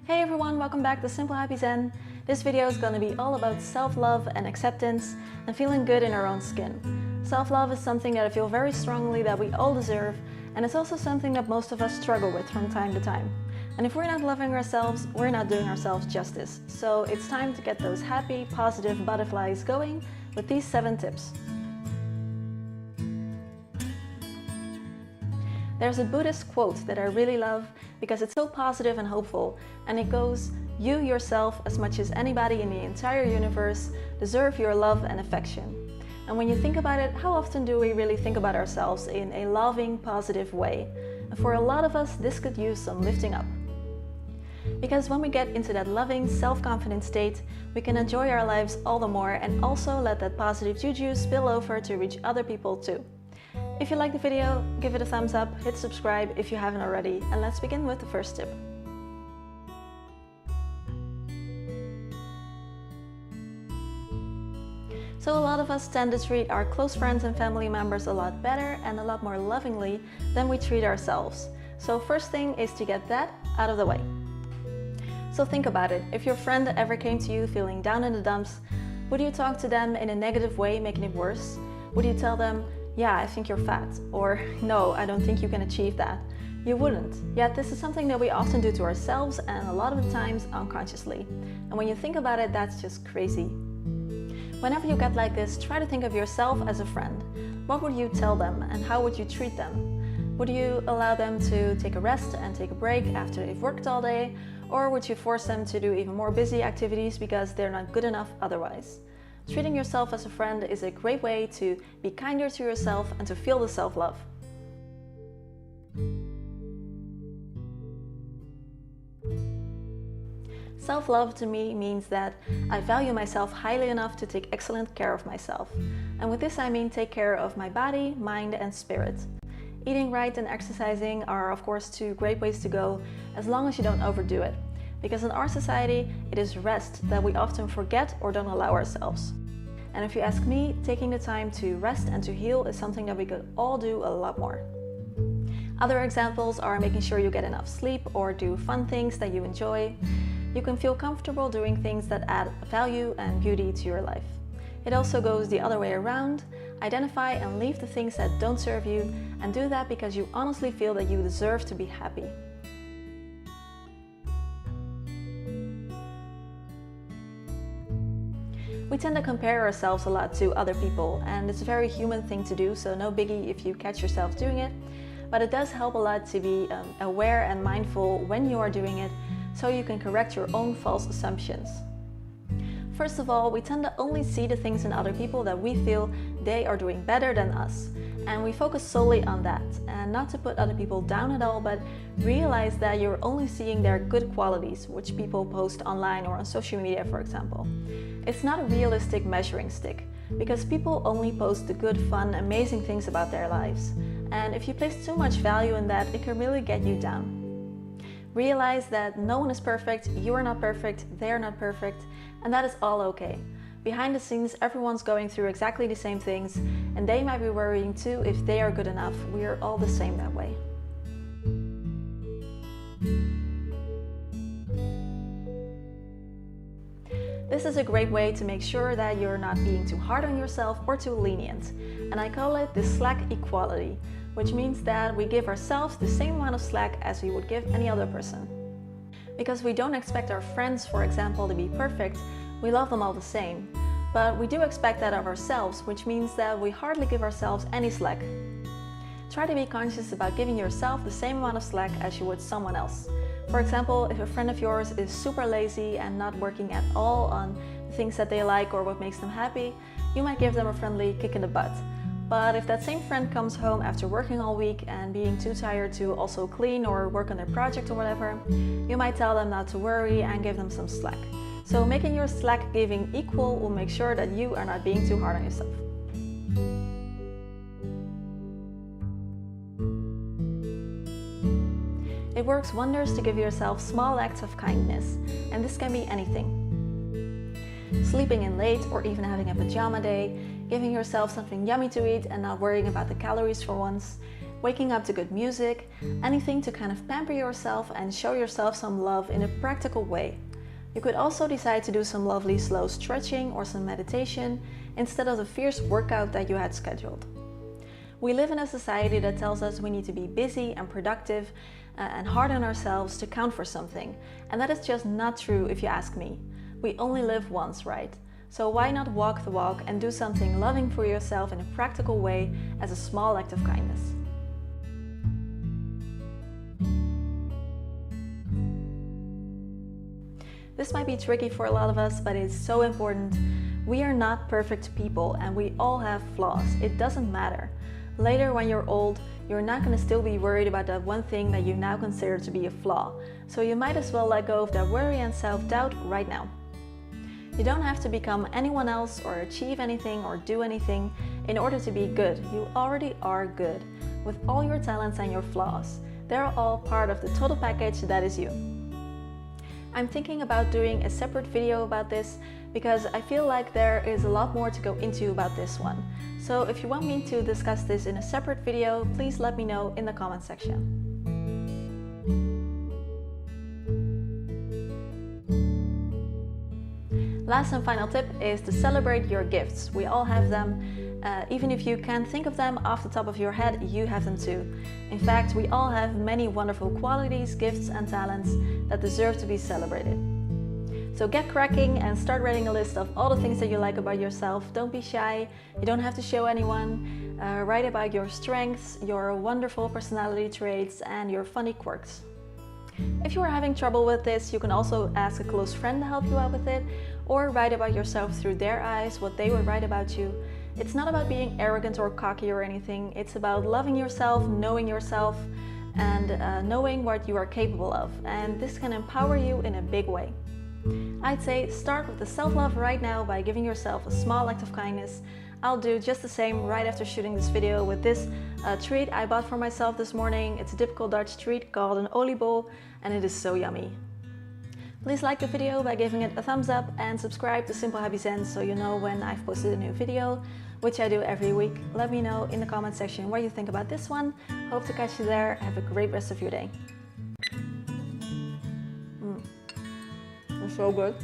Hey everyone, welcome back to Simple Happy Zen. This video is going to be all about self-love and acceptance and feeling good in our own skin. Self-love is something that I feel very strongly that we all deserve, and it's also something that most of us struggle with from time to time. And if we're not loving ourselves, we're not doing ourselves justice. So it's time to get those happy, positive butterflies going with these 7 tips. There's a Buddhist quote that I really love because it's so positive and hopeful, and it goes, "You yourself, as much as anybody in the entire universe, deserve your love and affection." And when you think about it, how often do we really think about ourselves in a loving, positive way? And for a lot of us, this could use some lifting up. Because when we get into that loving, self-confident state, we can enjoy our lives all the more and also let that positive juju spill over to reach other people too. If you like the video, give it a thumbs up, hit subscribe if you haven't already, and let's begin with the first tip. So a lot of us tend to treat our close friends and family members a lot better and a lot more lovingly than we treat ourselves. So first thing is to get that out of the way. So think about it, if your friend ever came to you feeling down in the dumps, would you talk to them in a negative way, making it worse? Would you tell them, "Yeah, I think you're fat," or "No, I don't think you can achieve that"? You wouldn't. Yet this is something that we often do to ourselves, and a lot of the times unconsciously. And when you think about it, that's just crazy. Whenever you get like this, try to think of yourself as a friend. What would you tell them and how would you treat them? Would you allow them to take a rest and take a break after they've worked all day? Or would you force them to do even more busy activities because they're not good enough otherwise? Treating yourself as a friend is a great way to be kinder to yourself and to feel the self-love. Self-love to me means that I value myself highly enough to take excellent care of myself. And with this I mean take care of my body, mind and spirit. Eating right and exercising are of course 2 great ways to go, as long as you don't overdo it. Because in our society, it is rest that we often forget or don't allow ourselves. And if you ask me, taking the time to rest and to heal is something that we could all do a lot more. Other examples are making sure you get enough sleep or do fun things that you enjoy. You can feel comfortable doing things that add value and beauty to your life. It also goes the other way around. Identify and leave the things that don't serve you, and do that because you honestly feel that you deserve to be happy. We tend to compare ourselves a lot to other people, and it's a very human thing to do, so no biggie if you catch yourself doing it. But it does help a lot to be aware and mindful when you are doing it, so you can correct your own false assumptions. First of all, we tend to only see the things in other people that we feel they are doing better than us. And we focus solely on that. And not to put other people down at all, but realize that you're only seeing their good qualities, which people post online or on social media, for example. It's not a realistic measuring stick, because people only post the good, fun, amazing things about their lives. And if you place too much value in that, it can really get you down. Realize that no one is perfect, you are not perfect, they're not perfect, and that is all okay. Behind the scenes, everyone's going through exactly the same things, and they might be worrying too if they are good enough. We are all the same that way. This is a great way to make sure that you're not being too hard on yourself or too lenient, and I call it the slack equality, which means that we give ourselves the same amount of slack as we would give any other person. Because we don't expect our friends, for example, to be perfect, we love them all the same. But we do expect that of ourselves, which means that we hardly give ourselves any slack. Try to be conscious about giving yourself the same amount of slack as you would someone else. For example, if a friend of yours is super lazy and not working at all on the things that they like or what makes them happy, you might give them a friendly kick in the butt. But if that same friend comes home after working all week and being too tired to also clean or work on their project or whatever, you might tell them not to worry and give them some slack. So making your slack giving equal will make sure that you are not being too hard on yourself. It works wonders to give yourself small acts of kindness, and this can be anything. Sleeping in late or even having a pajama day, giving yourself something yummy to eat and not worrying about the calories for once, waking up to good music, anything to kind of pamper yourself and show yourself some love in a practical way. You could also decide to do some lovely slow stretching or some meditation instead of the fierce workout that you had scheduled. We live in a society that tells us we need to be busy and productive and hard on ourselves to count for something. And that is just not true if you ask me. We only live once, right? So why not walk the walk and do something loving for yourself in a practical way as a small act of kindness? This might be tricky for a lot of us, but it's so important. We are not perfect people and we all have flaws. It doesn't matter. Later when you're old, you're not going to still be worried about that one thing that you now consider to be a flaw. So you might as well let go of that worry and self-doubt right now. You don't have to become anyone else or achieve anything or do anything in order to be good. You already are good, with all your talents and your flaws. They're all part of the total package that is you. I'm thinking about doing a separate video about this because I feel like there is a lot more to go into about this one. So if you want me to discuss this in a separate video, please let me know in the comment section. Last and final tip is to celebrate your gifts. We all have them. Even if you can't think of them off the top of your head, you have them too. In fact, we all have many wonderful qualities, gifts and talents that deserve to be celebrated. So get cracking and start writing a list of all the things that you like about yourself. Don't be shy, you don't have to show anyone. Write about your strengths, your wonderful personality traits and your funny quirks. If you are having trouble with this, you can also ask a close friend to help you out with it, or write about yourself through their eyes, what they would write about you. It's not about being arrogant or cocky or anything. It's about loving yourself, and knowing what you are capable of. And this can empower you in a big way. I'd say start with the self-love right now by giving yourself a small act of kindness. I'll do just the same right after shooting this video with this treat I bought for myself this morning. It's a typical Dutch treat called an oliebol and it is so yummy. Please like the video by giving it a thumbs up and subscribe to Simple Happy Zen so you know when I've posted a new video, which I do every week. Let me know in the comment section what you think about this one. Hope to catch you there. Have a great rest of your day. It's so good.